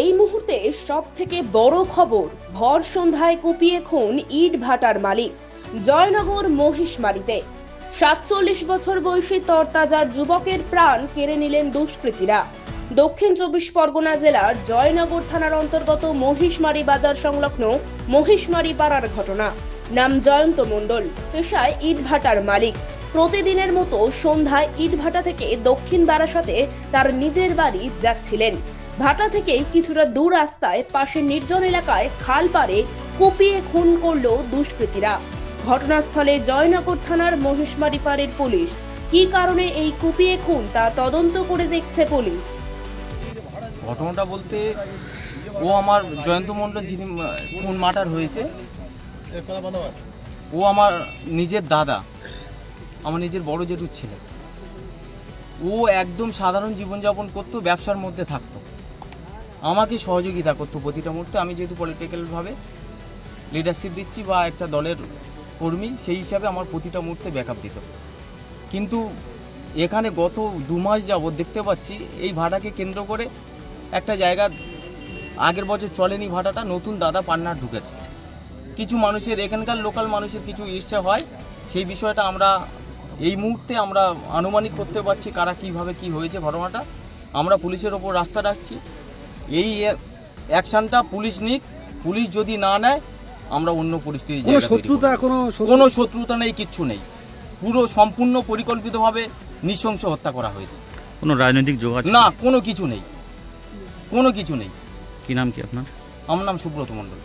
এই মুহূর্তে সবথেকে বড় খবর, ভর সন্ধ্যায় কুপিয়ে খুন ইট ভাটার মালিক। জয়নগর মহিষমারীতে ৪৭ বছর বয়সী তরতাজার যুবকের প্রাণ কেড়ে নিলেন দুষ্কৃতীরা। দক্ষিণ ২৪ পরগনা জেলার জয়নগর থানার অন্তর্গত মহিষমারী বাজার সংলগ্ন মহিষমারী পাড়ার ঘটনা। নাম জয়ন্ত মণ্ডল, পেশায় ইট ভাটার মালিক। প্রতিদিনের মতো সন্ধ্যায় ইট ভাটা থেকে দক্ষিণ বারাসাতে তার নিজের বাড়ি যাচ্ছিলেন। ভাটা থেকে কিছুটা দূর রাস্তায় পাশে নির্জন এলাকায় খাল পাড়ে কুপিয়ে খুন করল দুষ্কৃতীরা। ঘটনাস্থলে জয়নগর থানার মহিষমারী পাড়ের পুলিশ। কি কারণে এই কুপিয়ে খুন তা তদন্ত করে দেখছে পুলিশ। ঘটনাটা বলতে, ও আমার জয়ন্ত মণ্ডল যিনি খুন মার্ডার হয়েছে, ও আমার নিজের দাদা, আমার নিজের বড় জেঠুর ছেলে। ও একদম সাধারণ জীবনযাপন করতো, ব্যবসার মধ্যে থাকতো, আমাকে সহযোগিতা করতো প্রতিটা মুহূর্তে। আমি যেহেতু পলিটিক্যালভাবে লিডারশিপ দিচ্ছি বা একটা দলের কর্মী, সেই হিসাবে আমার প্রতিটা মুহূর্তে ব্যাকআপ দিত। কিন্তু এখানে গত ২ মাস যাবৎ দেখতে পাচ্ছি এই ভাটাকে কেন্দ্র করে একটা জায়গা, আগের বছর চলেনি ভাটাটা, নতুন দাদা পার্টনার ঢুকেছে। কিছু মানুষের, এখানকার লোকাল মানুষের কিছু ইচ্ছা হয়, সেই বিষয়টা আমরা এই মুহূর্তে আমরা আনুমানিক করতে পারছি কারা কিভাবে কি হয়েছে ঘটনাটা। আমরা পুলিশের ওপর রাস্তা রাখছি, এই অ্যাকশনটা পুলিশ নিক। পুলিশ যদি না নেয় আমরা অন্য পরিস্থিতি, কোনো শত্রুতা নেই, কিচ্ছু নেই, পুরো সম্পূর্ণ পরিকল্পিতভাবে নৃশংস হত্যা করা হয়েছে। কোনো রাজনৈতিক যোগাযোগ না, কোনো কিছু নেই, কোনো কিছু নেই। কি নাম কি আপনার? আমার নাম সুব্রত মণ্ডল।